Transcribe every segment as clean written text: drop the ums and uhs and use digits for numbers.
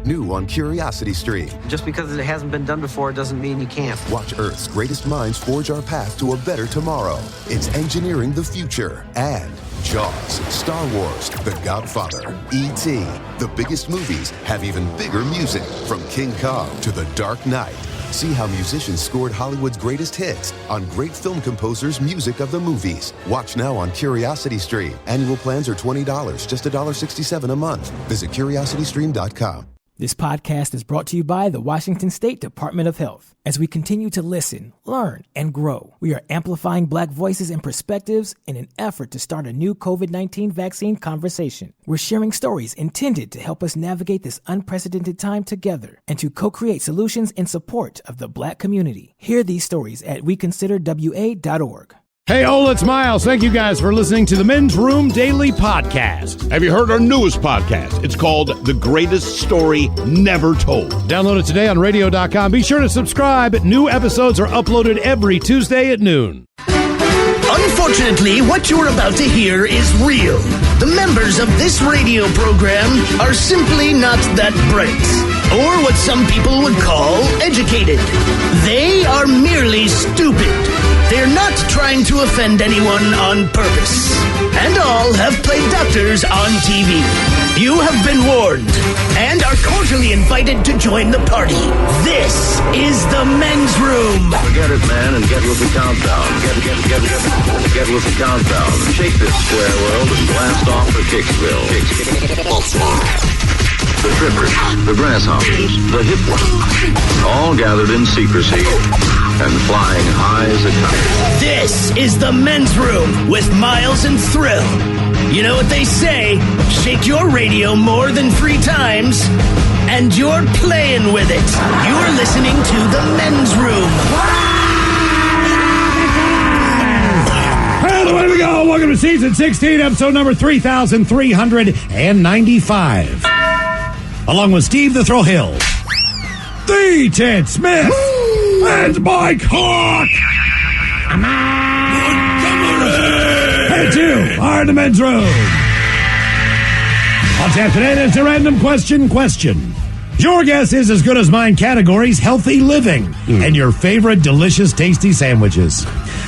New on Curiosity Stream. Just because it hasn't been done before doesn't mean you can't. Watch Earth's greatest minds forge our path to a better tomorrow. It's engineering the future. And Jaws, Star Wars, The Godfather, E.T. The biggest movies have even bigger music. From King Kong to The Dark Knight. See how musicians scored Hollywood's greatest hits on great film composers' music of the movies. Watch now on Curiosity Stream. Annual plans are $20, just $1.67 a month. Visit curiositystream.com. This podcast is brought to you by the Washington State Department of Health. As we continue to listen, learn, and grow, we are amplifying Black voices and perspectives in an effort to start a new COVID-19 vaccine conversation. We're sharing stories intended to help us navigate this unprecedented time together and to co-create solutions in support of the Black community. Hear these stories at weconsiderwa.org. Hey, it's Miles. Thank you guys for listening to the Men's Room Daily Podcast. Have you heard our newest podcast? It's called The Greatest Story Never Told. Download it today on radio.com. Be sure to subscribe. New episodes are uploaded every Tuesday at noon. Unfortunately, what you're about to hear is real. The members of this radio program are simply not that bright, or what some people would call educated. They are merely stupid. They're not trying to offend anyone on purpose. And all have played doctors on TV. You have been warned and are cordially invited to join the party. This is the Men's Room. Forget it, man, and get with the countdown. Get with the countdown. Shake this square world and blast off for Kicksville. The trippers, the grasshoppers, the hip ones, all gathered in secrecy and flying high as a kite. This is the Men's Room with Miles and Thrill. You know what they say, shake your radio more than 3 times, and you're playing with it. You're listening to the Men's Room. And away we go. Welcome to season 16, episode number 3,395. Along with Steve the Thrill Hill, the Ted Smith, and Mike Hawk. And 2 are in the Men's Room. On tap today, there's a random question. Your guess is as good as mine. Categories: healthy living and your favorite delicious, tasty sandwiches.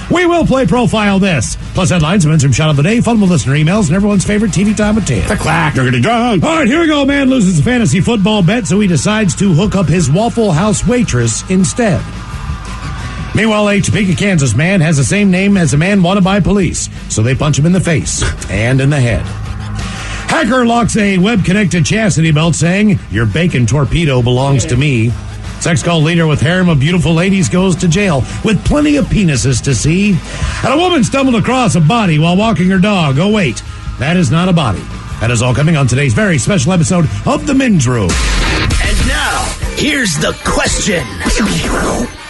We will play Profile This, plus headlines, Men's Room Shot of the Day, fun with listener emails, and everyone's favorite TV time of 10. The clack. You're getting drunk. All right, here we go. Man loses a fantasy football bet, so he decides to hook up his Waffle House waitress instead. Meanwhile, a Topeka, Kansas man has the same name as a man wanted by police, so they punch him in the face and in the head. Hacker locks a web-connected chastity belt saying, "Your bacon torpedo belongs to me." Sex cult leader with harem of beautiful ladies goes to jail with plenty of penises to see. And a woman stumbled across a body while walking her dog. Oh, wait, that is not a body. That is all coming on today's very special episode of The Men's Room. And now, here's the question.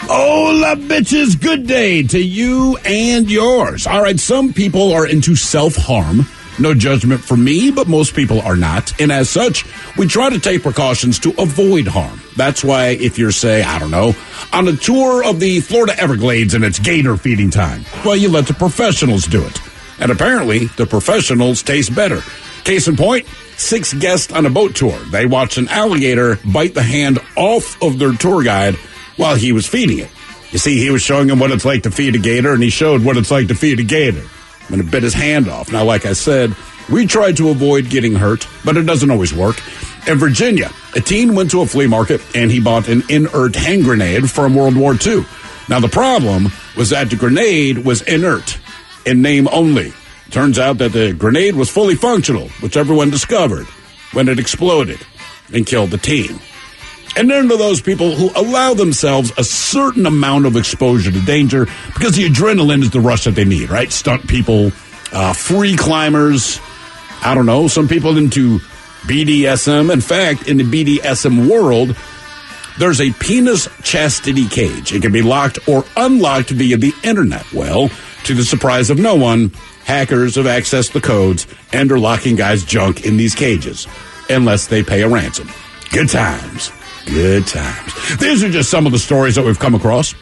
Hola, bitches. Good day to you and yours. All right, some people are into self-harm. No judgment from me, but most people are not. And as such, we try to take precautions to avoid harm. That's why if you're, say, I don't know, on a tour of the Florida Everglades and it's gator feeding time, well, you let the professionals do it. And apparently, the professionals taste better. Case in point, 6 guests on a boat tour. They watched an alligator bite the hand off of their tour guide while he was feeding it. You see, he was showing them what it's like to feed a gator, and he showed what it's like to feed a gator. And it bit his hand off. Now, like I said, we tried to avoid getting hurt, but it doesn't always work. In Virginia, a teen went to a flea market and he bought an inert hand grenade from World War II. Now, the problem was that the grenade was inert, in name only. Turns out that the grenade was fully functional, which everyone discovered when it exploded and killed the teen. And then to those people who allow themselves a certain amount of exposure to danger because the adrenaline is the rush that they need, right? Stunt people, free climbers, I don't know, some people into BDSM. In fact, in the BDSM world, there's a penis chastity cage. It can be locked or unlocked via the internet. Well, to the surprise of no one, hackers have accessed the codes and are locking guys' junk in these cages, unless they pay a ransom. Good times. Good times. These are just some of the stories that we've come across.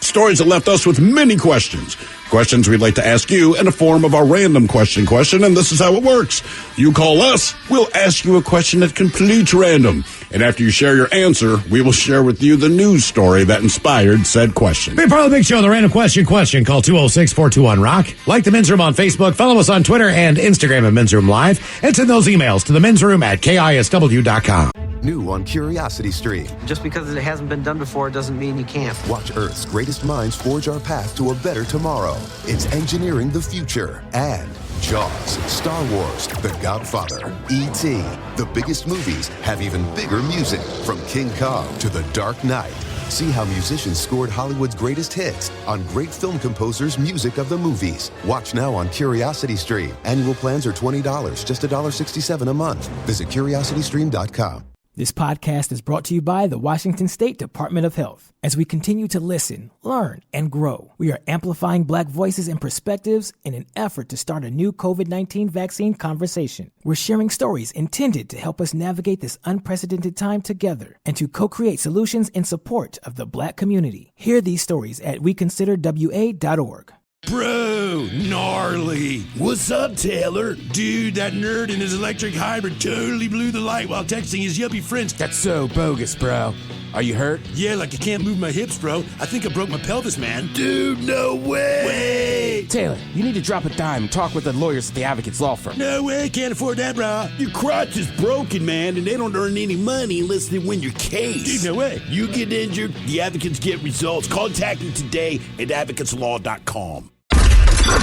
Stories that left us with many questions. Questions we'd like to ask you in the form of our random question, and this is how it works. You call us, we'll ask you a question that's complete random. And after you share your answer, we will share with you the news story that inspired said question. Be part of the big show, the Random Question. Call 206-421-ROCK. Like the Men's Room on Facebook. Follow us on Twitter and Instagram at Men's Room Live. And send those emails to the Men's Room at KISW.com. New on Curiosity Stream. Just because it hasn't been done before doesn't mean you can't. Watch Earth's greatest minds forge our path to a better tomorrow. It's engineering the future. And Jaws, Star Wars, The Godfather, E.T. The biggest movies have even bigger music, from King Kong to The Dark Knight. See how musicians scored Hollywood's greatest hits on great film composers' music of the movies. Watch now on Curiosity Stream. Annual plans are $20, just $1.67 a month. Visit curiositystream.com. This podcast is brought to you by the Washington State Department of Health. As we continue to listen, learn, and grow, we are amplifying Black voices and perspectives in an effort to start a new COVID-19 vaccine conversation. We're sharing stories intended to help us navigate this unprecedented time together and to co-create solutions in support of the Black community. Hear these stories at weconsiderwa.org. Bro, gnarly. What's up, Taylor? Dude, that nerd in his electric hybrid totally blew the light while texting his yuppie friends. That's so bogus, bro. Are you hurt? Yeah, like I can't move my hips, bro. I think I broke my pelvis, man. Dude, no way. Taylor, you need to drop a dime and talk with the lawyers at the Advocates Law Firm. No way, can't afford that, bro. Your crotch is broken, man, and they don't earn any money unless they win your case. Dude, no way. You get injured, the advocates get results. Contact them today at advocateslaw.com.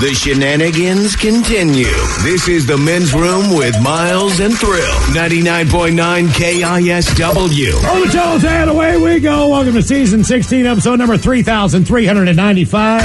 The shenanigans continue. This is the Men's Room with Miles and Thrill. 99.9 KISW. Oh, the show's and away we go. Welcome to season 16, episode number 3,395.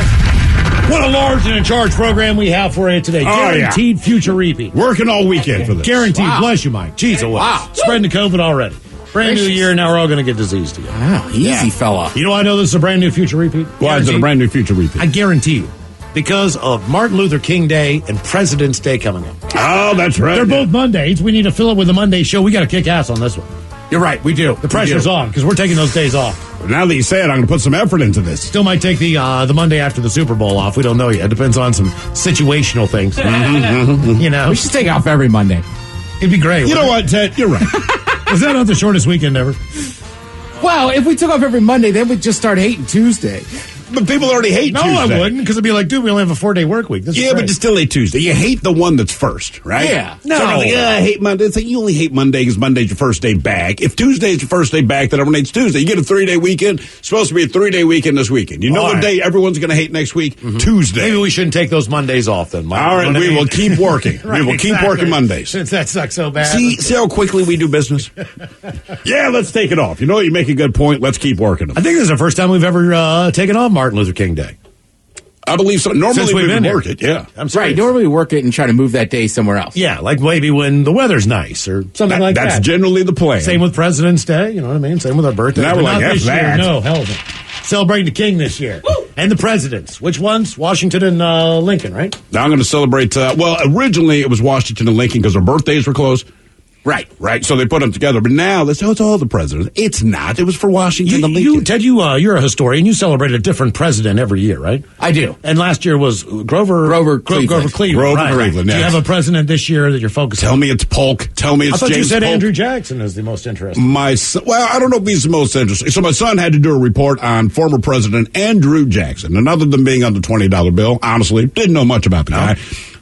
What a large and in charge program we have for you today. Guaranteed future repeat. Working all weekend for this. Guaranteed. Wow. Bless you, Mike. Jeez, wow. Spreading the COVID already. Brand new year, now we're all going to get disease together. Wow, easy, fella. You know why I know this is a brand new future repeat? Why is it a brand new future repeat? I guarantee you. Because of Martin Luther King Day and President's Day coming up. Oh, that's right. They're both Mondays. We need to fill it with a Monday show. We got to kick ass on this one. You're right, we do. The pressure's on because we're taking those days off. Now that you say it, I'm going to put some effort into this. Still might take the Monday after the Super Bowl off. We don't know yet. It depends on some situational things. You know, we should take off every Monday. It'd be great. You know what, Ted? You're right. Was that not the shortest weekend ever? Well, if we took off every Monday, then we'd just start hating Tuesday. But people already hate Tuesday. No, I wouldn't, because it'd be like, dude, we only have a 4-day work week. But you still hate Tuesday. You hate the one that's first, right? Yeah. No. So like, I hate Monday. It's like, you only hate Monday because Monday's your first day back. If Tuesday's your first day back, then everyone hates Tuesday. You get a 3-day weekend. It's supposed to be a 3-day weekend this weekend. You know what day everyone's going to hate next week? Mm-hmm. Tuesday. Maybe we shouldn't take those Mondays off then, Mike. All right, we will keep working. Right, we will keep working Mondays. Since that sucks so bad. See how quickly we do business? Yeah, let's take it off. You know what? You make a good point. Let's keep working them. I think this is the first time we've ever taken off Martin Luther King Day. I believe so. Normally we would work it, yeah. I'm right, normally we work it and try to move that day somewhere else. Yeah, like maybe when the weather's nice or something like that. That's generally the plan. Same with President's Day, you know what I mean? Same with our birthday. Now we're like, this that. year, no, hell no. Celebrating the King this year. Woo! And the presidents. Which ones? Washington and Lincoln, right? Now I'm going to celebrate, originally it was Washington and Lincoln because their birthdays were close. Right. So they put them together. But now it's all the presidents. It's not. It was for Washington and Lincoln. Ted, you're a historian. You celebrate a different president every year, right? I do. And last year was Grover Cleveland. Cleveland, Do you have a president this year that you're focusing on? Tell me it's Polk. Tell me it's James Polk. I thought you said Polk. Andrew Jackson is the most interesting. I don't know if he's the most interesting. So my son had to do a report on former President Andrew Jackson. And other than being on the $20 bill, honestly, didn't know much about the guy.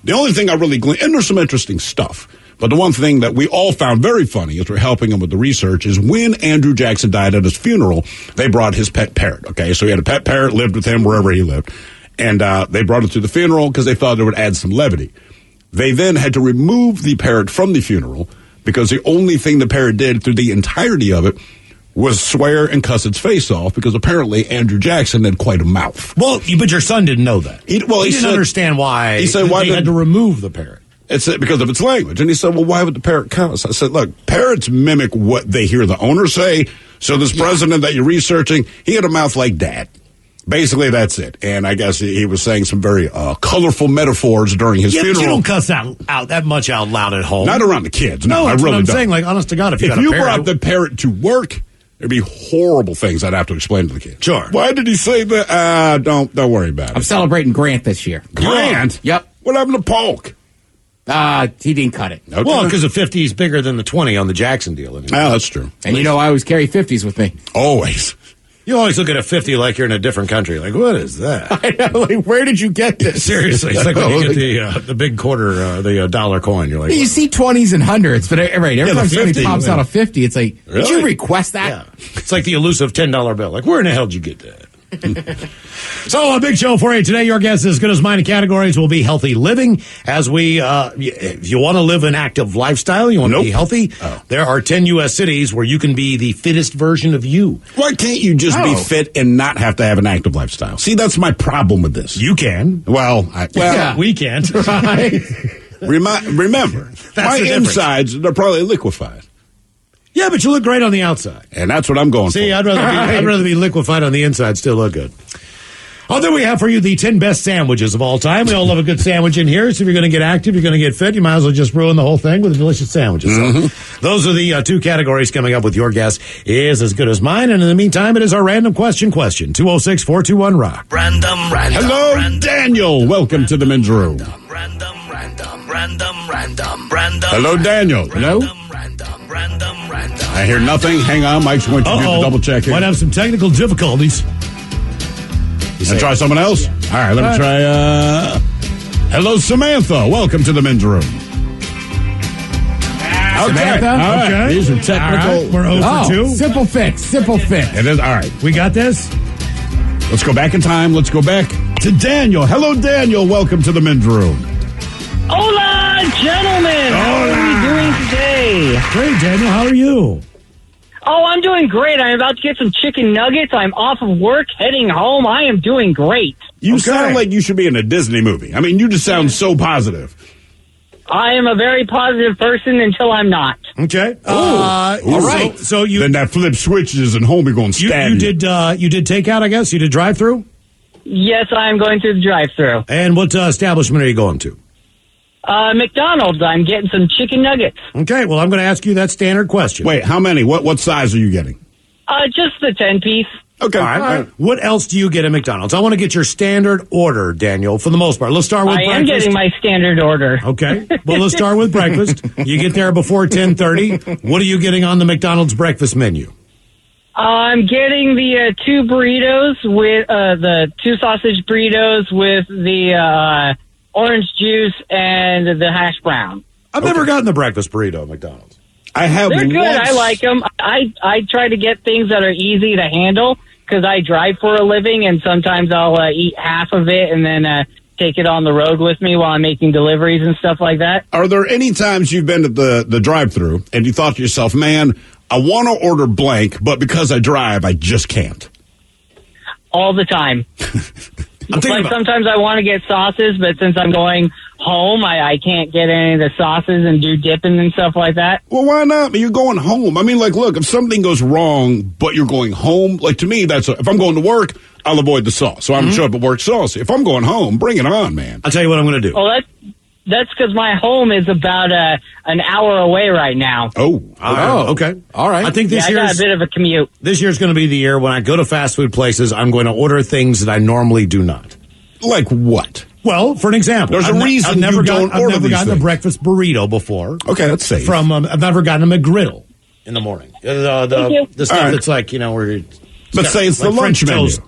The only thing I really gleaned, and there's some interesting stuff. But the one thing that we all found very funny as we're helping him with the research is when Andrew Jackson died at his funeral, they brought his pet parrot. Okay, so he had a pet parrot, lived with him wherever he lived. And they brought it to the funeral because they thought it would add some levity. They then had to remove the parrot from the funeral because the only thing the parrot did through the entirety of it was swear and cuss its face off because apparently Andrew Jackson had quite a mouth. Well, but your son didn't know that. He didn't understand why they had to remove the parrot. It's because of its language. And he said, well, why would the parrot cuss? I said, look, parrots mimic what they hear the owner say. So this president that you're researching, he had a mouth like that. Basically, that's it. And I guess he was saying some very colorful metaphors during his funeral. But you don't cuss out that much out loud at home. Not around the kids. No, I really don't. I'm saying, like, honest to God, if you brought the parrot to work, There'd be horrible things I'd have to explain to the kid. Sure. Why did he say that? Don't worry about it. I'm celebrating Grant this year. Grant? Yep. What happened to Polk? He didn't cut it. Okay. Well, because the 50 is bigger than the 20 on the Jackson deal. Anyway. That's true. And I always carry 50s with me. Always. You always look at a 50 like you're in a different country. Like, what is that? I know, like, where did you get this? Seriously, it's like when you get the big quarter, the dollar coin. You're like, You see 20s and 100s, but every time somebody 50, pops out a 50, it's like, Really? did you request that? yeah. It's like the elusive $10 bill. Like, where in the hell did you get that? So, a big show for you today. Your guess is as good as mine. Categories will be healthy living. As we, if you want to live an active lifestyle, you want to be healthy, there are 10 U.S. cities where you can be the fittest version of you. Why can't you just be fit and not have to have an active lifestyle? See, that's my problem with this. You can. Well, We can't. Right? remember, my insides, they're probably liquefied. Yeah, but you look great on the outside. And that's what I'm going See, for. I'd rather be liquefied on the inside, still look good. Oh, then we have for you the 10 best sandwiches of all time. We all love a good sandwich in here. So if you're going to get active, you're going to get fit, you might as well just ruin the whole thing with the delicious sandwiches. So those are the two categories coming up with your guess is as good as mine. And in the meantime, it is our random question. 206-421-ROCK. Random. Hello, Daniel. Welcome to the men's room. Random. Hello, Daniel. Hello? Random. I hear nothing. Hang on. Mike's going to do the double check here. Might have some technical difficulties. And try someone else? All right, let me try. Hello, Samantha. Welcome to the men's room. Samantha? All right. Okay. These are technical. All right. We're 0 for 2. Simple fix. It is. All right. We got this? Let's go back in time. Let's go back to Daniel. Hello, Daniel. Welcome to the men's room. Hola, gentlemen. How are we doing today? Great, Daniel. How are you? Oh, I'm doing great. I'm about to get some chicken nuggets. I'm off of work, heading home. I am doing great. You sound like you should be in a Disney movie. I mean, you just sound so positive. I am a very positive person until I'm not. Okay. All right. So you Then that flip switches and homie going to stab you. you did takeout, I guess? You did drive-through? Yes, I am going through the drive-thru. And what establishment are you going to? McDonald's. I'm getting some chicken nuggets. Okay, well, I'm going to ask you that standard question. Wait, how many? What size are you getting? Just the 10-piece. Okay. All right. What else do you get at McDonald's? I want to get your standard order, Daniel, for the most part. Let's start with breakfast. I am getting my standard order. Okay. Well, let's start with breakfast. You get there before 10:30. What are you getting on the McDonald's breakfast menu? I'm getting the 2 burritos with the 2 sausage burritos with the orange juice and the hash brown. I've never gotten the breakfast burrito at McDonald's. I have. They're good. I like them. I try to get things that are easy to handle because I drive for a living, and sometimes I'll eat half of it and then take it on the road with me while I'm making deliveries and stuff like that. Are there any times you've been at the drive-thru and you thought to yourself, man, I want to order blank, but because I drive, I just can't? All the time. Sometimes I want to get sauces, but since I'm going home, I can't get any of the sauces and do dipping and stuff like that. Well, why not? You're going home. I mean, like, look, if something goes wrong, but you're going home, like, to me, if I'm going to work, I'll avoid the sauce. So I'm show up at work saucy. If I'm going home, bring it on, man. I'll tell you what I'm going to do. Well, that's because my home is about an hour away right now. Okay. All right. I think I got a bit of a commute. This year's going to be the year when I go to fast food places, I'm going to order things that I normally do not. Like what? Well, for an example, there's a reason I've never don't order I've never these gotten things. a breakfast burrito before. Okay, that's safe. I've never gotten a McGriddle in the morning. The stuff that's like, where but say it's like the lunch menu. Toast.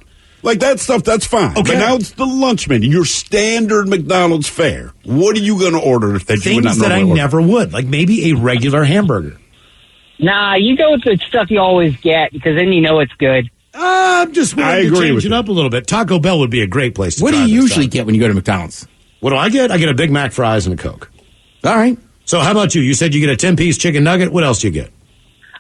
Like that stuff, that's fine. Okay. But now it's the lunch menu, your standard McDonald's fare. What are you going to order that you would not normally order? Things that I never would, like maybe a regular hamburger. Nah, you go with the stuff you always get because then you know it's good. I'm just willing to change it up a little bit. Taco Bell would be a great place to What try do you this usually stuff. get when you go to McDonald's? What do I get? I get a Big Mac, fries, and a Coke. All right. So how about you? You said you get a 10-piece chicken nugget. What else do you get?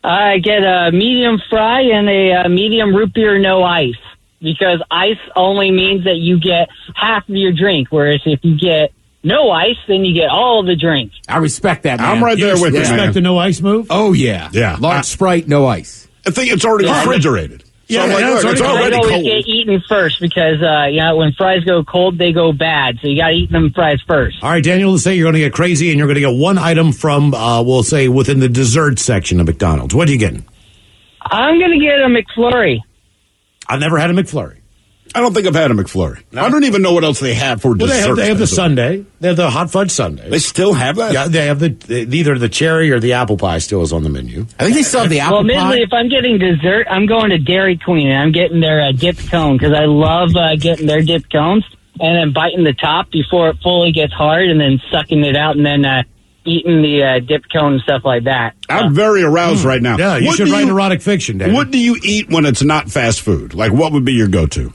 I get a medium fry and a medium root beer, no ice. Because ice only means that you get half of your drink, whereas if you get no ice, then you get all the drink. I respect that, man. I'm right there with you, man. Respect the no ice move? Oh, yeah. Yeah. Large Sprite, no ice. I think it's already refrigerated. So I'm like, look, it's already always cold. get eaten first because, when fries go cold, they go bad. So you got to eat them fries first. All right, Daniel, let's say you're going to get crazy and you're going to get one item from, we'll say, within the dessert section of McDonald's. What are you getting? I'm going to get a McFlurry. I've never had a McFlurry. I don't think I've had a McFlurry. No. I don't even know what else they have for dessert. They have the sundae. They have the hot fudge sundae. They still have that? Yeah, they have either the cherry or the apple pie still is on the menu. I think they still have the apple pie. Well, admittedly, if I'm getting dessert, I'm going to Dairy Queen, and I'm getting their dipped cone, because I love getting their dipped cones, and then biting the top before it fully gets hard, and then sucking it out, and then eating the dipped cone and stuff like that. I'm very aroused right now. Yeah, you should write erotic fiction, Dave. What do you eat when it's not fast food? Like, what would be your go-to?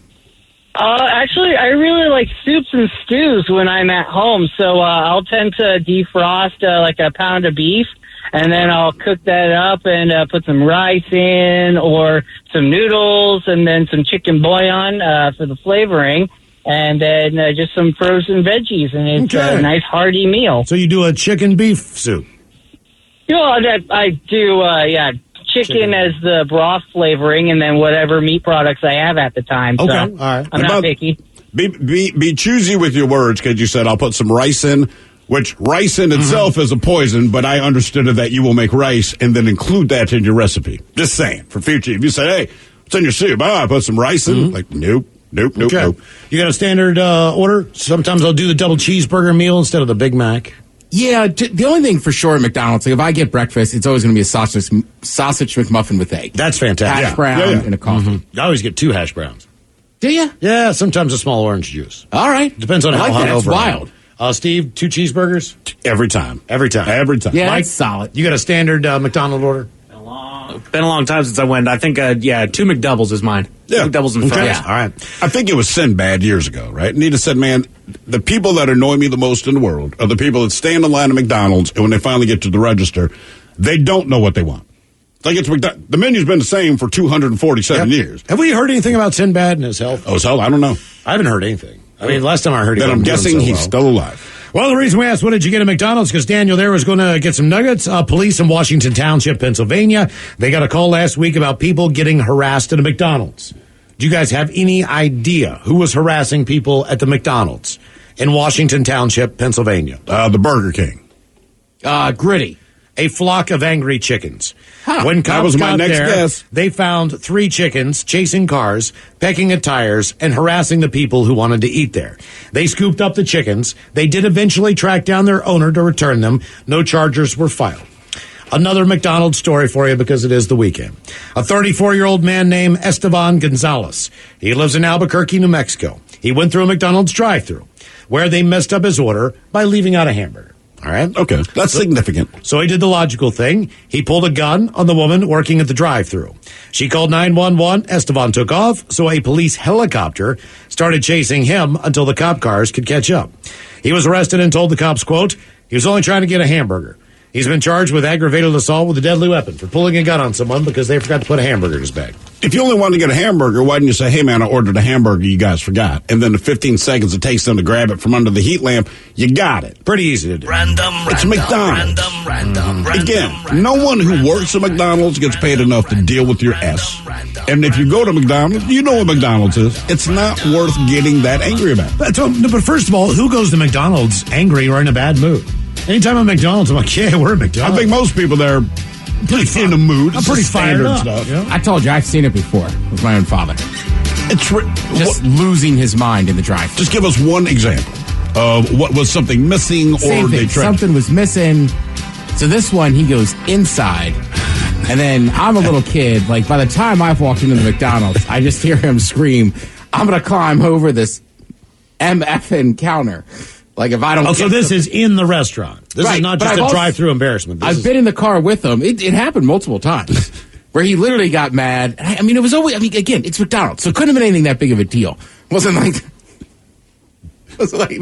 Actually, I really like soups and stews when I'm at home, so I'll tend to defrost like a pound of beef, and then I'll cook that up and put some rice in, or some noodles, and then some chicken bouillon for the flavoring, and then just some frozen veggies, and it's a nice hearty meal. So you do a chicken beef soup? You know, I do, chicken as the broth flavoring, and then whatever meat products I have at the time. Okay, so all right. I'm not picky. Be choosy with your words, because you said I'll put some rice in, which rice in itself is a poison, but I understood that you will make rice and then include that in your recipe. Just saying, for future. If you say, hey, what's in your soup? I put some rice in. Like, nope. You got a standard order? Sometimes I'll do the double cheeseburger meal instead of the Big Mac. Yeah, the only thing for sure at McDonald's, like if I get breakfast, it's always going to be a sausage McMuffin with egg. That's fantastic. Hash brown and a coffee. I always get 2 hash browns. Do you? Yeah, sometimes a small orange juice. All right. Depends on how hungover. That's wild. Steve, 2 cheeseburgers? Every time. Every time. Yeah, Mike, that's solid. You got a standard McDonald's order? Been a long time since I went. I think, 2 McDoubles is mine. Yeah. 2 McDoubles and fries. Yeah. All right. I think it was Sinbad years ago, right? Nita said, man, the people that annoy me the most in the world are the people that stand in line at McDonald's, and when they finally get to the register, they don't know what they want. Like the menu's been the same for 247 years. Have we heard anything about Sinbad and his health? Oh, his health? I don't know. I haven't heard anything. I mean, last time I heard, then I'm guessing he's still alive. Well, the reason we asked, what did you get at McDonald's? Because Daniel there was going to get some nuggets. Police in Washington Township, Pennsylvania, they got a call last week about people getting harassed at a McDonald's. Do you guys have any idea who was harassing people at the McDonald's in Washington Township, Pennsylvania? The Burger King. Gritty. A flock of angry chickens. Huh. When cops got there, guess. they found 3 chickens chasing cars, pecking at tires, and harassing the people who wanted to eat there. They scooped up the chickens. They did eventually track down their owner to return them. No charges were filed. Another McDonald's story for you because it is the weekend. A 34-year-old man named Esteban Gonzalez. He lives in Albuquerque, New Mexico. He went through a McDonald's drive-thru where they messed up his order by leaving out a hamburger. All right. Okay. That's significant. So he did the logical thing. He pulled a gun on the woman working at the drive-thru. She called 911. Esteban took off, so a police helicopter started chasing him until the cop cars could catch up. He was arrested and told the cops, quote, he was only trying to get a hamburger. He's been charged with aggravated assault with a deadly weapon for pulling a gun on someone because they forgot to put a hamburger in his bag. If you only wanted to get a hamburger, why didn't you say, hey, man, I ordered a hamburger, you guys forgot. And then the 15 seconds it takes them to grab it from under the heat lamp, you got it. Pretty easy to do. It's McDonald's. Again, no one who works at McDonald's gets paid enough to deal with your S. And if you go to McDonald's, you know what McDonald's is. It's not worth getting that angry about. But first of all, who goes to McDonald's angry or in a bad mood? Anytime I'm at McDonald's, I'm like, yeah, we're at McDonald's. I think most people there are pretty in the mood. I'm pretty fired up. Stuff. Yeah. I told you, I've seen it before with my own father. It's losing his mind in the drive. Just give us one example of what was something missing or they tried. Something was missing. So this one, he goes inside. And then I'm a little kid. Like, by the time I've walked into the McDonald's, I just hear him scream, I'm going to climb over this MFN counter. Like, if I don't. So this is in the restaurant. This is not just a drive-through embarrassment. I've been in the car with him. It happened multiple times where he literally got mad. I mean, it was always. I mean, again, it's McDonald's, so it couldn't have been anything that big of a deal. It wasn't like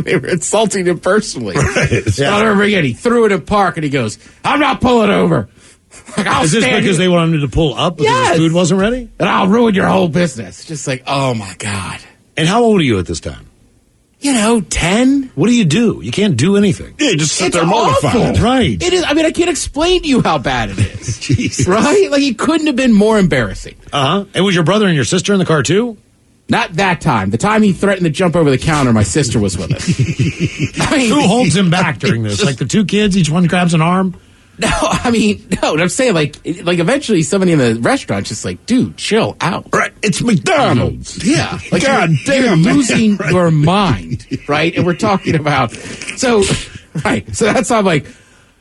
they were insulting him personally. Right. Yeah. I'll never forget. He threw it in park, and he goes, "I'm not pulling over." Like, is this because they wanted him to pull up because his food wasn't ready? And I'll ruin your whole business. Just like, oh my God. And how old are you at this time? 10. What do? You can't do anything. Yeah, just sit there mortified. Right. It is. I mean, I can't explain to you how bad it is. Jesus. Right? Like, it couldn't have been more embarrassing. Uh-huh. And was your brother and your sister in the car, too? Not that time. The time he threatened to jump over the counter, my sister was with us. Who holds him back during this? Like the 2 kids, each one grabs an arm? No, I mean, no. I'm saying like eventually somebody in the restaurant just like, dude, chill out. Right? It's McDonald's. Yeah, like God you're damn, losing your mind, right? And we're talking about so that's how I'm like.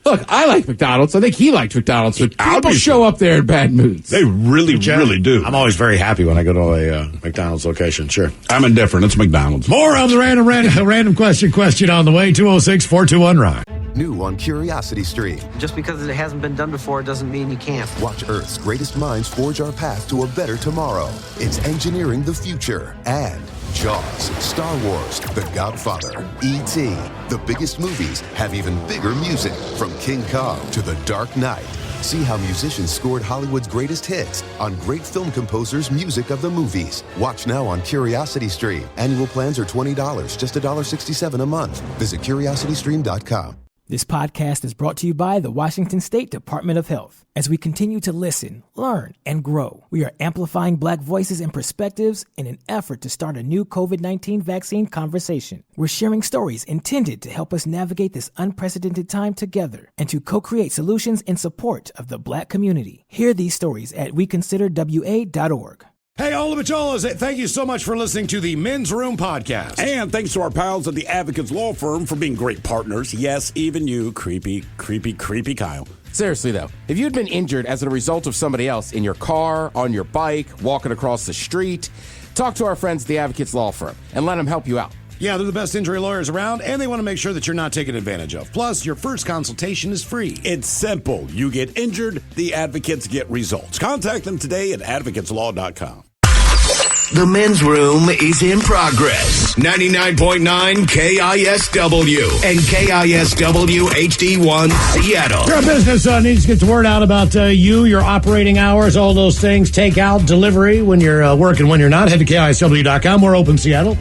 Look, I like McDonald's. I think he liked McDonald's. But people show up there in bad moods. They really do. I'm always very happy when I go to a McDonald's location. Sure. I'm indifferent. It's McDonald's. More of the random question on the way. 206-421-ROCK. New on Curiosity Stream. Just because it hasn't been done before doesn't mean you can't. Watch Earth's greatest minds forge our path to a better tomorrow. It's engineering the future. And Jaws, Star Wars, The Godfather, E.T. The biggest movies have even bigger music, from King Kong to The Dark Knight. See how musicians scored Hollywood's greatest hits on great film composers' music of the movies. Watch now on Curiosity Stream. Annual plans are $20, just $1.67 a month. Visit curiositystream.com. This podcast is brought to you by the Washington State Department of Health. As we continue to listen, learn, and grow, we are amplifying Black voices and perspectives in an effort to start a new COVID-19 vaccine conversation. We're sharing stories intended to help us navigate this unprecedented time together and to co-create solutions in support of the Black community. Hear these stories at weconsiderwa.org. Hey, all of it, thank you so much for listening to the Men's Room Podcast. And thanks to our pals at the Advocates Law Firm for being great partners. Yes, even you, creepy Kyle. Seriously, though, if you'd been injured as a result of somebody else in your car, on your bike, walking across the street, talk to our friends at the Advocates Law Firm and let them help you out. Yeah, they're the best injury lawyers around, and they want to make sure that you're not taken advantage of. Plus, your first consultation is free. It's simple. You get injured, the advocates get results. Contact them today at advocateslaw.com. The Men's Room is in progress. 99.9 KISW and KISW HD1 Seattle. Your business needs to get the word out about you, your operating hours, all those things. Takeout, delivery, when you're working, when you're not. Head to KISW.com. We're open Seattle.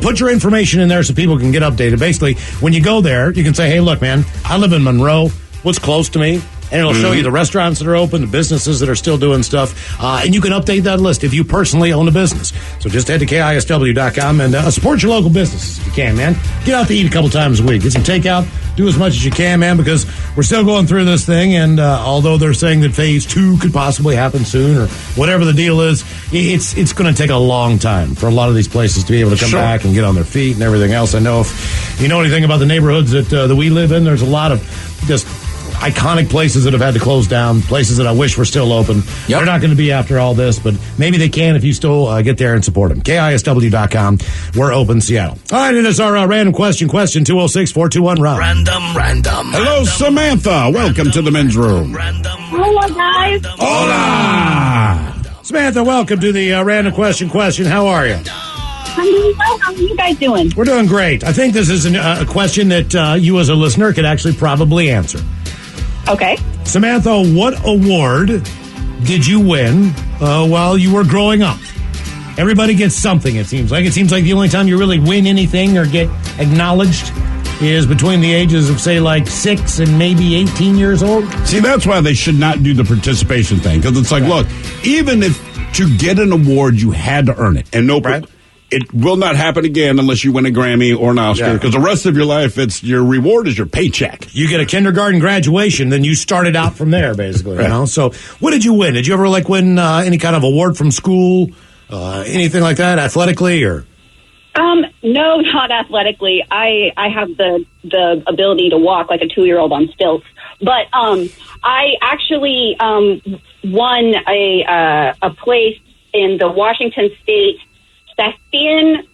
Put your information in there so people can get updated. Basically, when you go there, you can say, hey, look, man, I live in Monroe. What's close to me? And it'll show you the restaurants that are open, the businesses that are still doing stuff. And you can update that list if you personally own a business. So just head to KISW.com and support your local businesses if you can, man. Get out to eat a couple times a week. Get some takeout. Do as much as you can, man, because we're still going through this thing. And although they're saying that phase 2 could possibly happen soon or whatever the deal is, it's going to take a long time for a lot of these places to be able to come back and get on their feet and everything else. I know if you know anything about the neighborhoods that we live in, there's a lot of just iconic places that have had to close down, places that I wish were still open. Yep. They're not going to be after all this, but maybe they can if you still get there and support them. KISW.com. We're open Seattle. All right, it is our random question 206-421-ROCK. Random. Hello, Samantha. Welcome to the Men's Room. Hello, guys. Hola. Samantha, welcome to the random question. How are you? I'm doing well. How are you guys doing? We're doing great. I think this is a question that you as a listener could actually probably answer. Okay. Samantha, what award did you win while you were growing up? Everybody gets something, it seems like. It seems like the only time you really win anything or get acknowledged is between the ages of, say, like 6 and maybe 18 years old. See, that's why they should not do the participation thing, because it's like, look, even if to get an award, you had to earn it. And it will not happen again unless you win a Grammy or an Oscar, because the rest of your life, it's your reward is your paycheck. You get a kindergarten graduation, then you started out from there, basically. You know. So, what did you win? Did you ever win any kind of award from school, anything like that, athletically or? No, not athletically. I have the ability to walk like a 2-year-old on stilts, but I actually won a place in the Washington State Thespian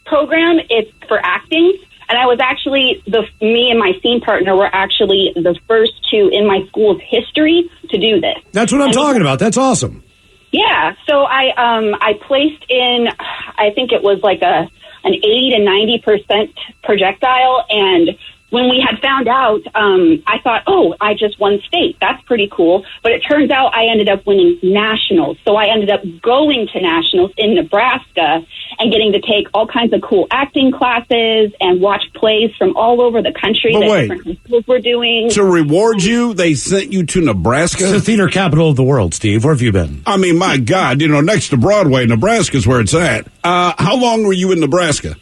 program. It's for acting, and I was actually me and my scene partner were actually the first two in my school's history to do this. That's what I'm talking about. That's awesome. Yeah, so I placed in, I think it was like an 80 to 90% projectile, and when we had found out, I thought, I just won state. That's pretty cool. But it turns out I ended up winning nationals. So I ended up going to nationals in Nebraska and getting to take all kinds of cool acting classes and watch plays from all over the country that different schools were doing. To reward you, they sent you to Nebraska? It's the theater capital of the world, Steve. Where have you been? I mean, my God, next to Broadway, Nebraska's where it's at. How long were you in Nebraska?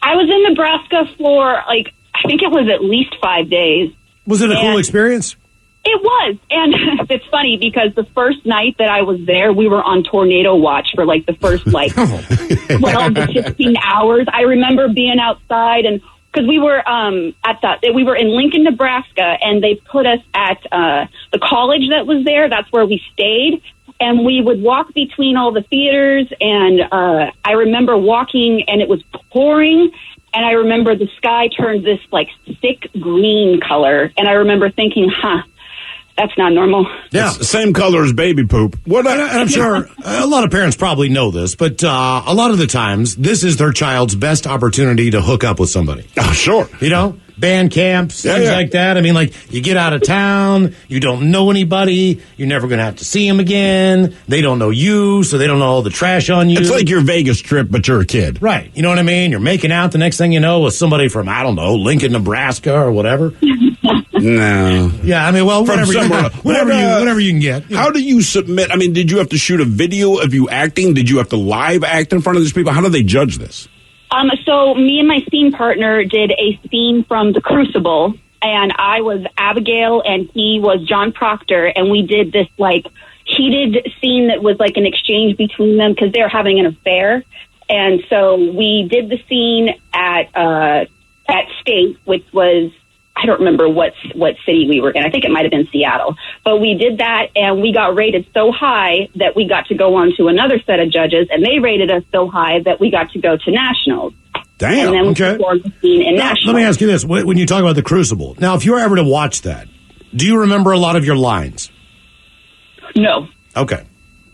I was in Nebraska for I think it was at least 5 days. Was it a cool experience? It was. And it's funny because the first night that I was there, we were on tornado watch for like the first 12 to 15 hours. I remember being outside and because we were we were in Lincoln, Nebraska, and they put us at the college that was there. That's where we stayed. And we would walk between all the theaters. And I remember walking and it was pouring. And I remember the sky turned this like thick green color. And I remember thinking, that's not normal. Yeah, it's the same color as baby poop. And I'm sure a lot of parents probably know this, but a lot of the times, this is their child's best opportunity to hook up with somebody. Oh, sure. You know, band camps, things like that. I mean, like, you get out of town, you don't know anybody, you're never going to have to see them again. They don't know you, so they don't know all the trash on you. It's like your Vegas trip, but you're a kid. Right. You know what I mean? You're making out the next thing you know with somebody from, I don't know, Lincoln, Nebraska or whatever. No. Yeah, I mean, well, whatever you can get. How do you submit? I mean, did you have to shoot a video of you acting? Did you have to live act in front of these people? How do they judge this? So me and my scene partner did a scene from The Crucible, and I was Abigail and he was John Proctor, and we did this like heated scene that was like an exchange between them because they're having an affair. And so we did the scene at State, which was, I don't remember what city we were in. I think it might have been Seattle. But we did that, and we got rated so high that we got to go on to another set of judges, and they rated us so high that we got to go to nationals. Damn. And then we performed the scene in nationals. Let me ask you this. When you talk about The Crucible, now, if you were ever to watch that, do you remember a lot of your lines? No. Okay.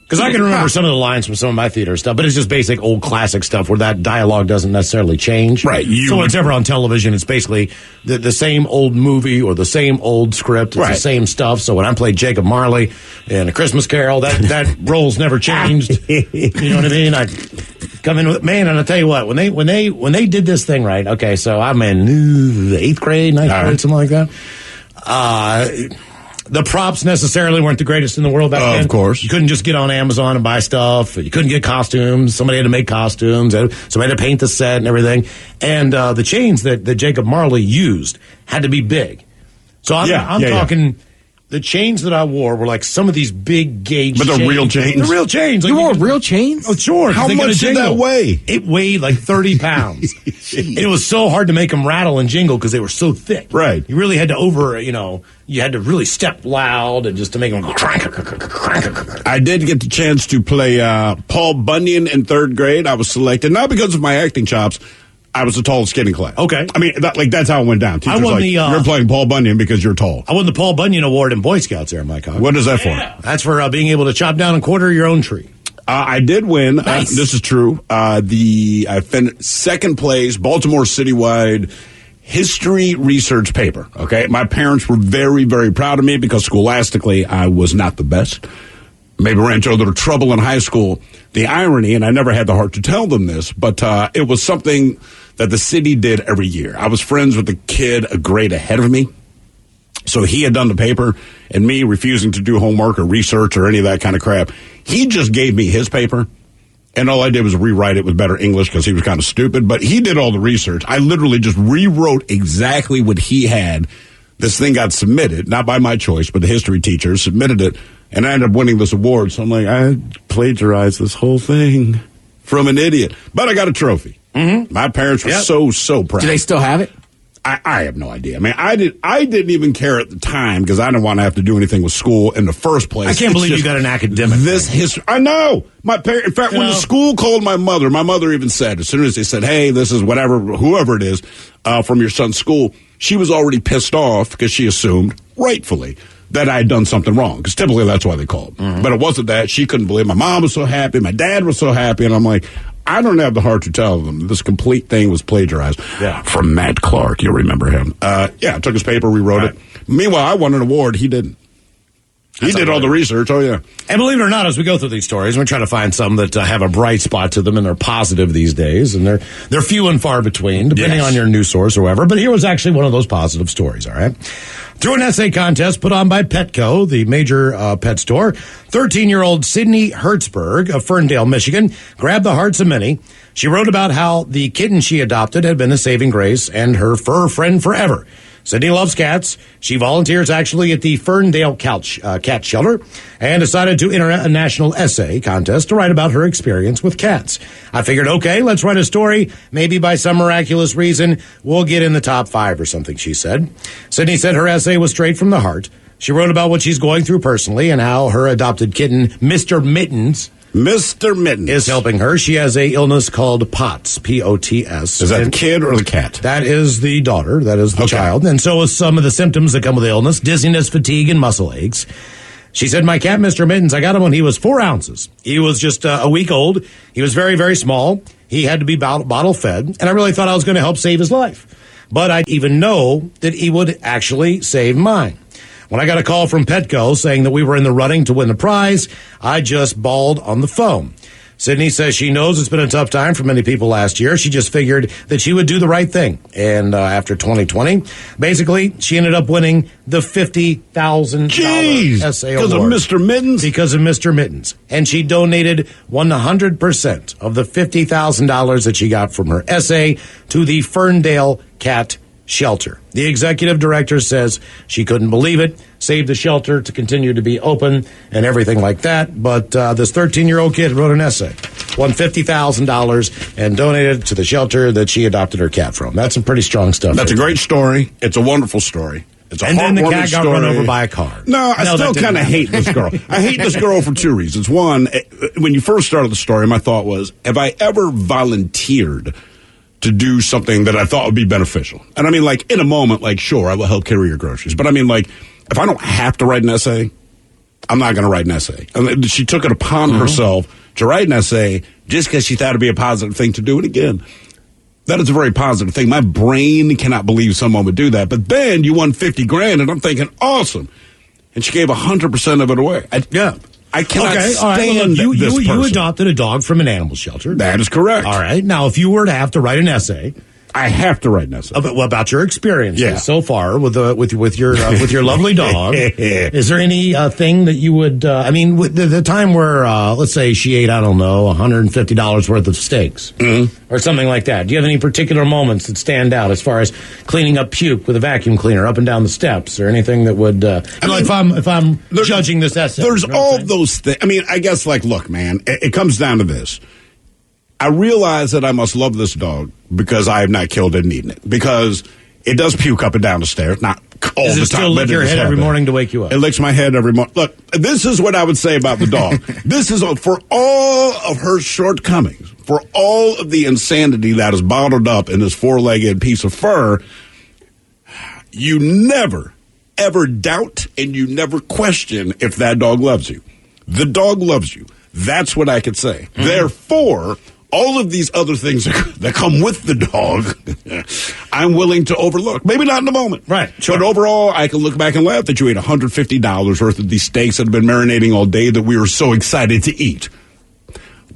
Because I can remember some of the lines from some of my theater stuff, but it's just basic old classic stuff where that dialogue doesn't necessarily change. Right. So when it's ever on television, it's basically the same old movie or the same old script. It's the same stuff. So when I played Jacob Marley in A Christmas Carol, that role's never changed. You know what I mean? I come in with, man, and I'll tell you what, when they did this thing right, okay, so I'm in 8th grade, 9th grade, something like that. The props necessarily weren't the greatest in the world back then. Of course. You couldn't just get on Amazon and buy stuff. You couldn't get costumes. Somebody had to make costumes. Somebody had to paint the set and everything. And the chains that Jacob Marley used had to be big. So I'm talking... The chains that I wore were like some of these big gauge chains. But the real chains? The real chains. You wore real chains? Oh, sure. How much did that weigh? It weighed like 30 pounds. It was so hard to make them rattle and jingle because they were so thick. Right. You really had to you had to really step loud and just to make them go crank. I did get the chance to play Paul Bunyan in 3rd grade. I was selected, not because of my acting chops. I was the tallest kid in class. Okay. I mean, that's how it went down. Teachers I won you're playing Paul Bunyan because you're tall. I won the Paul Bunyan Award in Boy Scouts there, Mike. What is that for? That's for being able to chop down and quarter your own tree. I did win. Nice. This is true. I finished 2nd place, Baltimore Citywide history research paper. Okay. My parents were very, very proud of me because scholastically I was not the best. Maybe ran into a little trouble in high school. The irony, and I never had the heart to tell them this, but it was something that the city did every year. I was friends with a kid a grade ahead of me. So he had done the paper, and me refusing to do homework or research or any of that kind of crap. He just gave me his paper, and all I did was rewrite it with better English because he was kind of stupid. But he did all the research. I literally just rewrote exactly what he had. This thing got submitted, not by my choice, but the history teacher submitted it, and I ended up winning this award. So I'm like, I plagiarized this whole thing from an idiot. But I got a trophy. Mm-hmm. My parents were so proud. Do they still have it? I have no idea. I mean, I didn't even care at the time because I didn't want to have to do anything with school in the first place. I can't believe you got an academic. This history, I know. My parents. In fact, when the school called my mother even said, as soon as they said, "Hey, this is whoever it is from your son's school," she was already pissed off because she assumed, rightfully, that I had done something wrong. Because typically that's why they called. Mm-hmm. But it wasn't that. She couldn't believe it. My mom was so happy. My dad was so happy, and I'm like, I don't have the heart to tell them this complete thing was plagiarized from Matt Clark. You'll remember him. I took his paper, rewrote it. Meanwhile, I won an award. He didn't. He did all the research. Oh, yeah. And believe it or not, as we go through these stories, we're trying to find some that have a bright spot to them and they're positive these days. And they're few and far between, depending on your news source or whatever. But here was actually one of those positive stories, all right? Through an essay contest put on by Petco, the major pet store, 13-year-old Sydney Hertzberg of Ferndale, Michigan, grabbed the hearts of many. She wrote about how the kitten she adopted had been a saving grace and her fur friend forever. Sydney loves cats. She volunteers actually at the Ferndale Cat Shelter and decided to enter a national essay contest to write about her experience with cats. I figured, okay, let's write a story. Maybe by some miraculous reason, we'll get in the top 5 or something, she said. Sydney said her essay was straight from the heart. She wrote about what she's going through personally and how her adopted kitten, Mr. Mittens, is helping her. She has a illness called POTS, P-O-T-S. Is that the kid or the cat? That is the daughter. That is the child. And so is some of the symptoms that come with the illness, dizziness, fatigue, and muscle aches. She said, my cat, Mr. Mittens, I got him when he was 4 ounces. He was just a week old. He was very, very small. He had to be bottle fed. And I really thought I was going to help save his life. But I didn't even know that he would actually save mine. When I got a call from Petco saying that we were in the running to win the prize, I just bawled on the phone. Sydney says she knows it's been a tough time for many people last year. She just figured that she would do the right thing. And after 2020, basically, she ended up winning the $50,000 essay award. Because of Mr. Mittens? Because of Mr. Mittens. And she donated 100% of the $50,000 that she got from her essay to the Ferndale Cat Shelter. The executive director says she couldn't believe it, saved the shelter to continue to be open and everything like that. But this 13-year-old kid wrote an essay, won $50,000, and donated to the shelter that she adopted her cat from. That's some pretty strong stuff. That's a great story. It's a wonderful story. It's a and then the cat got story. Run over by a car. No, I still kind of hate this girl. I hate this girl for 2 reasons. One, when you first started the story, my thought was, have I ever volunteered to do something that I thought would be beneficial? And I mean, like, in a moment, like, sure, I will help carry your groceries. But I mean, like, if I don't have to write an essay, I'm not going to write an essay. And she took it upon herself to write an essay just because she thought it'd be a positive thing to do. And again, that is a very positive thing. My brain cannot believe someone would do that. But then you won $50,000, and I'm thinking, awesome. And she gave 100% of it away. I cannot stand this person. You adopted a dog from an animal shelter. That is correct. All right. Now, if you were to have to write an essay, I have to write an essay. About your experiences so far with your lovely dog. Is there any thing that you would? I mean, with the time where let's say she ate, I don't know, $150 worth of steaks or something like that. Do you have any particular moments that stand out as far as cleaning up puke with a vacuum cleaner up and down the steps, or anything that would? If I'm judging this essay, there's all those things. I mean, I guess, like, look, man, it comes down to this. I realize that I must love this dog because I have not killed it and eaten it. Because it does puke up and down the stairs. Not all Does the it time. still lick your head every morning to wake you up? It licks my head every morning. Look, this is what I would say about the dog. This is, for all of her shortcomings, for all of the insanity that is bottled up in this 4-legged piece of fur, you never, ever doubt and you never question if that dog loves you. The dog loves you. That's what I could say. Therefore, all of these other things that come with the dog, I'm willing to overlook. Maybe not in the moment. Right. Sure. But overall, I can look back and laugh that you ate $150 worth of these steaks that have been marinating all day that we were so excited to eat.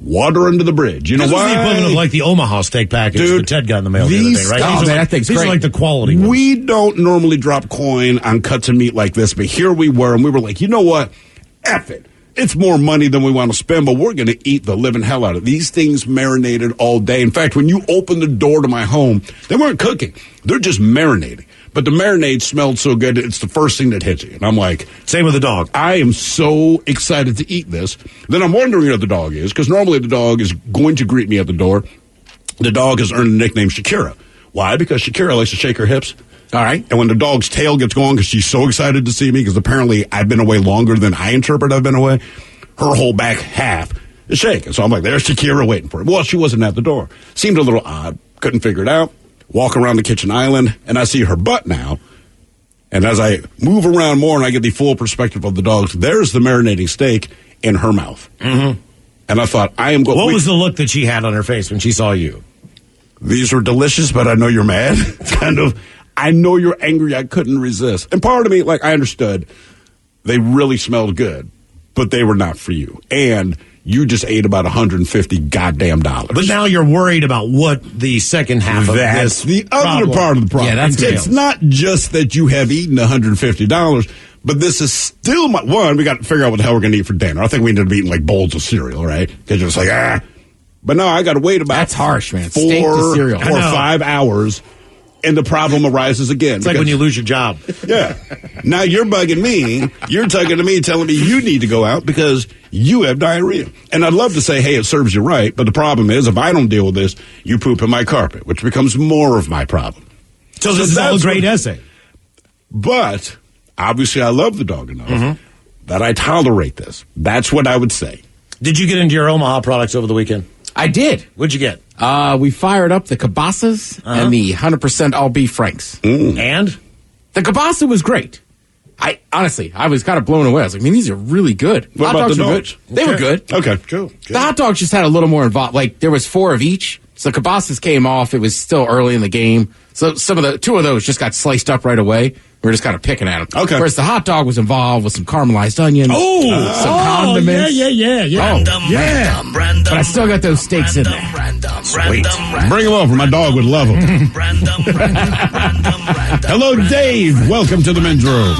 Water under the bridge. You know why? This is the equivalent of like the Omaha steak package that Ted got in the mail the other day, right? These are like the quality ones. We don't normally drop coin on cuts of meat like this, but here we were, and we were like, you know what? F it. It's more money than we want to spend, but we're going to eat the living hell out of it. These things marinated all day. In fact, when you open the door to my home, they weren't cooking. They're just marinating. But the marinade smelled so good, it's the first thing that hits you. And I'm like... Same with the dog. I am so excited to eat this. Then I'm wondering who the dog is, because normally the dog is going to greet me at the door. The dog has earned the nickname Shakira. Why? Because Shakira likes to shake her hips. All right. And when the dog's tail gets going because she's so excited to see me, because apparently I've been away longer than I interpret I've been away, her whole back half is shaking. So I'm like, there's Shakira waiting for her. Well, she wasn't at the door. Seemed a little odd. Couldn't figure it out. Walk around the kitchen island, and I see her butt now. And as I move around more and I get the full perspective of the dogs, there's the marinating steak in her mouth. Mm-hmm. And I thought, I am going... What was the look that she had on her face when she saw you? These were delicious, but I know you're mad. Kind of... I know you're angry. I couldn't resist. And part of me, like, I understood they really smelled good, but they were not for you. And you just ate about $150 goddamn dollars. But now you're worried about what the second half of this the other part of the problem. Yeah, it's not just that you have eaten $150, but this is still my one. We got to figure out what the hell we're going to eat for dinner. I think we ended up eating like bowls of cereal, right? Because you're just like, But no, I got to wait about that's harsh, man. 4 or 5 hours. and the problem arises again. It's like when you lose your job. Yeah. Now you're bugging me. You're talking to me, telling me you need to go out because you have diarrhea. And I'd love to say, hey, it serves you right. But the problem is, if I don't deal with this, you poop in my carpet, which becomes more of my problem. So this is all a great essay. But obviously I love the dog enough that I tolerate this. That's what I would say. Did you get into your Omaha products over the weekend? I did. What'd you get? We fired up the kielbasa's and the 100% all beef franks. And? The kielbasa was great. I was kind of blown away. I was like, man, these are really good. What hot about dogs the were dogs? good. They were good. Okay. Cool. The hot dogs just had a little more involved. Like, there was 4 of each. So the kielbasa's came off. It was still early in the game. So 2 of those just got sliced up right away. We were just kind of picking at them. Okay. Whereas the hot dog was involved with some caramelized onions. Some condiments. Yeah. But I still got those steaks in there. Sweet. Bring them over. My dog would love them. Hello, Dave. Welcome to the men's room.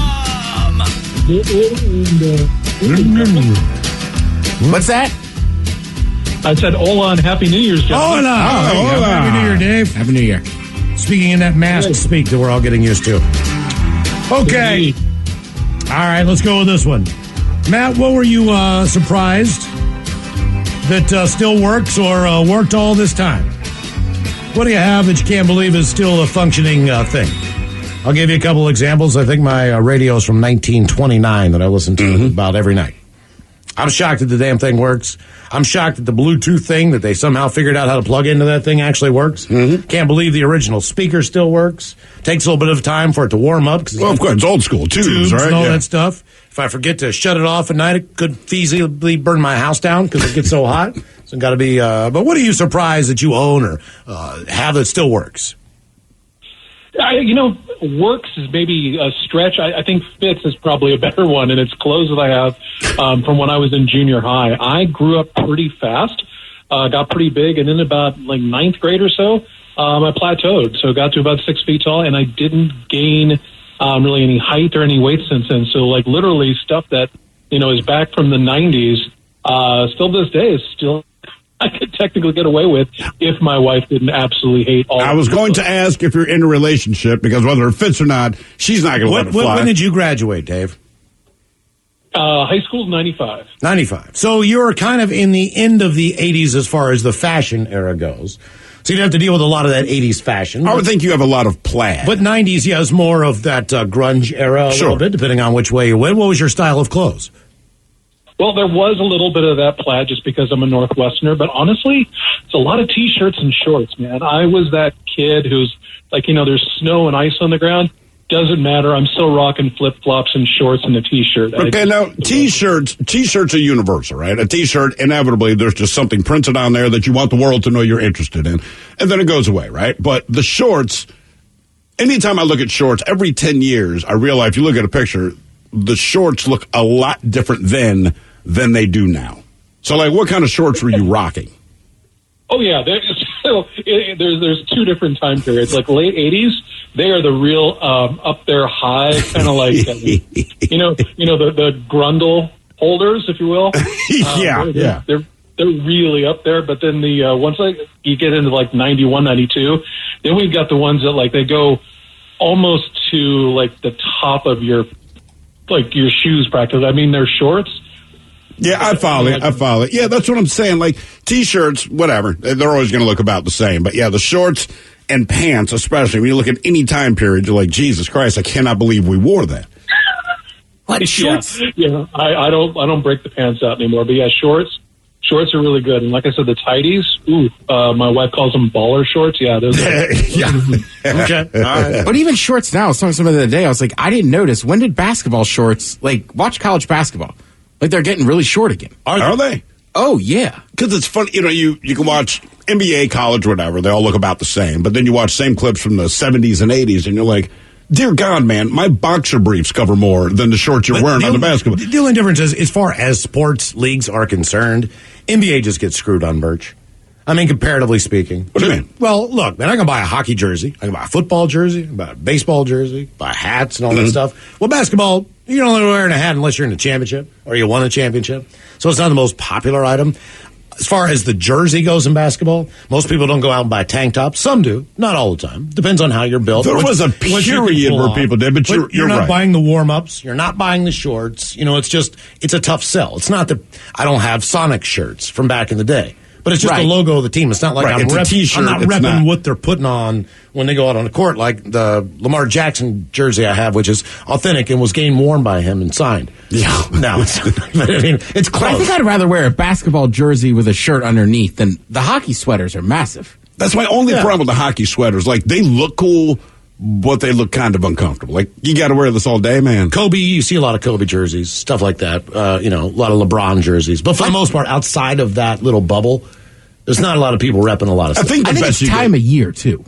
What's that? I said, hola and Happy New Year's, gentlemen. Hola. Happy New Year, Dave. Happy New Year. Speaking in that mask speak that we're all getting used to. Okay. All right, let's go with this one. Matt, what were you surprised that still works or worked all this time? What do you have that you can't believe is still a functioning thing? I'll give you a couple examples. I think my radio is from 1929 that I listen to about every night. I'm shocked that the damn thing works. I'm shocked that the Bluetooth thing that they somehow figured out how to plug into that thing actually works. Can't believe the original speaker still works. Takes a little bit of time for it to warm up. Well, of course, it's old school. Tubes, right? And all that stuff. If I forget to shut it off at night, it could feasibly burn my house down because it gets so hot. So got to be. But what are you surprised that you own or have that still works? Works is maybe a stretch. I think fits is probably a better one, and it's clothes that I have from when I was in junior high. I grew up pretty fast, got pretty big, and then about like 9th grade or so, I plateaued. So got to about 6 feet tall, and I didn't gain really any height or any weight since then. So like literally stuff that, is back from the 90s, still this day is still I could technically get away with if my wife didn't absolutely hate all. I was going to ask if you're in a relationship because whether it fits or not, she's not going to let it fly. When did you graduate, Dave? High school's 95. 95. So you're kind of in the end of the 80s as far as the fashion era goes. So you'd have to deal with a lot of that 80s fashion. I would think you have a lot of plaid. But 90s, is more of that grunge era a little bit, depending on which way you went. What was your style of clothes? Well, there was a little bit of that plaid just because I'm a Northwesterner, but honestly, it's a lot of T-shirts and shorts, man. I was that kid who's like, there's snow and ice on the ground. Doesn't matter. I'm still rocking flip-flops and shorts and a T-shirt. Okay, now, T-shirts are universal, right? A T-shirt, inevitably, there's just something printed on there that you want the world to know you're interested in, and then it goes away, right? But the shorts, anytime I look at shorts, every 10 years, I realize if you look at a picture, the shorts look a lot different then than they do now. So, like, what kind of shorts were you rocking? Oh, yeah. There's 2 different time periods. Like, late 80s, they are the real up there high, kind of like, the grundle holders, if you will. They're really up there. But then once you get into, like, 91, 92, then we've got the ones that, like, they go almost to, like, the top of your shoes practically. I mean, they're shorts. Yeah, I follow it. Yeah, that's what I'm saying. Like, T-shirts, whatever. They're always going to look about the same. But, yeah, the shorts and pants, especially, when you look at any time period, you're like, Jesus Christ, I cannot believe we wore that. What, shorts? Yeah, I don't break the pants out anymore. But, yeah, shorts are really good. And like I said, the tighties, my wife calls them baller shorts. Yeah, those are. Okay. All right. But even shorts now, I was talking to somebody the other day, I was like, I didn't notice. When did basketball shorts, watch college basketball? Like, they're getting really short again. Are they? Oh, yeah. Because it's funny, you can watch NBA, college, whatever. They all look about the same. But then you watch same clips from the 70s and 80s, and you're like, dear God, man, my boxer briefs cover more than the shorts you're wearing on the basketball. The only difference is, as far as sports leagues are concerned, NBA just gets screwed on merch. I mean, comparatively speaking. What do you mean? Well, look, man, I can buy a hockey jersey. I can buy a football jersey. I can buy a baseball jersey. Buy hats and all that stuff. Well, basketball, you're only wearing a hat unless you're in a championship or you won a championship. So it's not the most popular item. As far as the jersey goes in basketball, most people don't go out and buy tank tops. Some do, not all the time. Depends on how you're built. There was a period where people did, but you're not right. buying the warm-ups. You're not buying the shorts. It's a tough sell. It's not that I don't have Sonic shirts from back in the day. But it's just the logo of the team. It's not like I'm not repping what they're putting on when they go out on the court, like the Lamar Jackson jersey I have, which is authentic and was game worn by him and signed. Yeah. No, it's close. But I think I'd rather wear a basketball jersey with a shirt underneath than the hockey sweaters are massive. That's my only problem with the hockey sweaters. Like, they look cool, but they look kind of uncomfortable. Like, you got to wear this all day, man. Kobe, you see a lot of Kobe jerseys, stuff like that. A lot of LeBron jerseys. But for the most part, outside of that little bubble, there's not a lot of people repping a lot of stuff. I think it's time of year, too.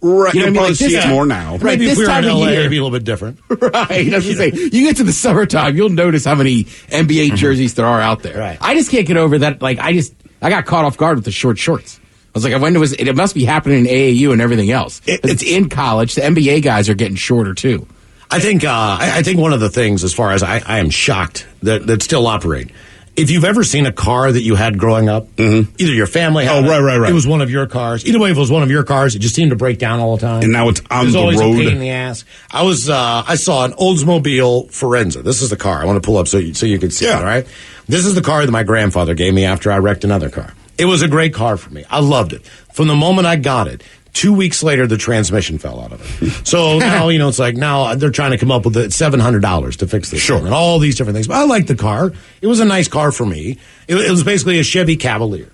Right. You know what I mean? Like see it more now. Right. Maybe this if we were time in of LA, year, it'd be a little bit different. Right. I was going to say, you get to the summertime, you'll notice how many NBA jerseys there are out there. Right. I just can't get over that. Like, I got caught off guard with the short shorts. I was like, it must be happening in AAU and everything else. It's in college. The NBA guys are getting shorter, too. I think one of the things, as far as I am shocked that still operate. If you've ever seen a car that you had growing up, either your family had right. it was one of your cars. Either way, if it was one of your cars, it just seemed to break down all the time. And now it's on the road. It was always a pain in the ass. I saw an Oldsmobile Forenza. This is the car. I want to pull up so you can see it, all right? This is the car that my grandfather gave me after I wrecked another car. It was a great car for me. I loved it. From the moment I got it, 2 weeks later, the transmission fell out of it. So now, it's like now they're trying to come up with $700 to fix this thing and all these different things. But I liked the car. It was a nice car for me. It was basically a Chevy Cavalier.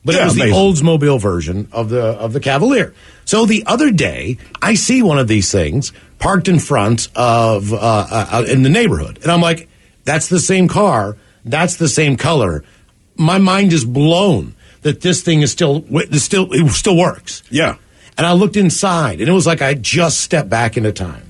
But it was the Oldsmobile version of the Cavalier. So the other day, I see one of these things parked in front of in the neighborhood. And I'm like, that's the same car. That's the same color. My mind is blown that this thing it still works. Yeah. And I looked inside, and it was like I just stepped back into time.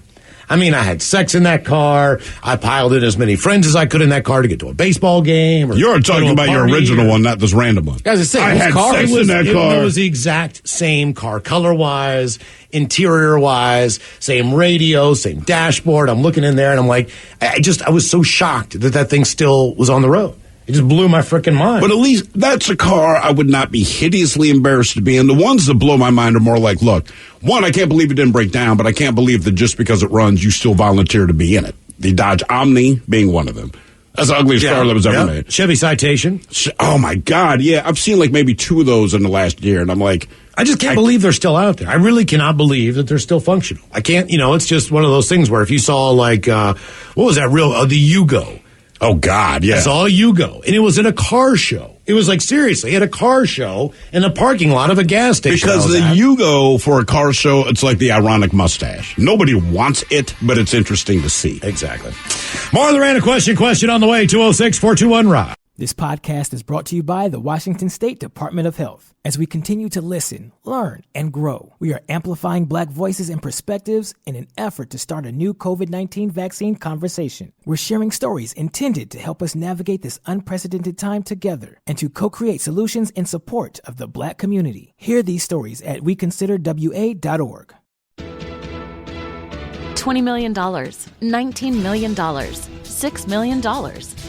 I mean, I had sex in that car. I piled in as many friends as I could in that car to get to a baseball game. You're talking about your original one, not this random one. I was I had sex in that car. It was the exact same car, color-wise, interior-wise, same radio, same dashboard. I'm looking in there, and I'm like, I was so shocked that thing still was on the road. It just blew my freaking mind. But at least that's a car I would not be hideously embarrassed to be in. The ones that blow my mind are more like, look, one, I can't believe it didn't break down, but I can't believe that just because it runs, you still volunteer to be in it. The Dodge Omni being one of them. That's the ugliest car that was ever made. Chevy Citation. Oh, my God. Yeah, I've seen like maybe 2 of those in the last year, and I'm like... I just can't believe they're still out there. I really cannot believe that they're still functional. I can't, it's just one of those things where if you saw like, what was that the Yugo. Oh, God, yeah. I saw a Yugo, and it was in a car show. It was like, seriously, at a car show in the parking lot of a gas station. Because the Yugo, for a car show, it's like the ironic mustache. Nobody wants it, but it's interesting to see. Exactly. More of the Random Question on the way, 206-421-ROCK. This podcast is brought to you by the Washington State Department of Health. As we continue to listen, learn, and grow, we are amplifying Black voices and perspectives in an effort to start a new COVID-19 vaccine conversation. We're sharing stories intended to help us navigate this unprecedented time together and to co-create solutions in support of the Black community. Hear these stories at weconsiderwa.org. $20 million, $19 million, $6 million.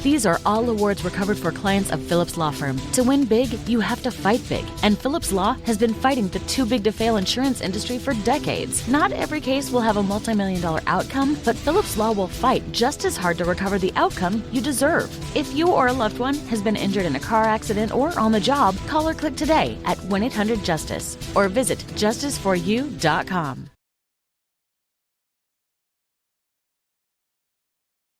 These are all awards recovered for clients of Phillips Law Firm. To win big, you have to fight big. And Phillips Law has been fighting the too-big-to-fail insurance industry for decades. Not every case will have a multi-million-dollar outcome, but Phillips Law will fight just as hard to recover the outcome you deserve. If you or a loved one has been injured in a car accident or on the job, call or click today at 1-800-JUSTICE or visit justiceforyou.com.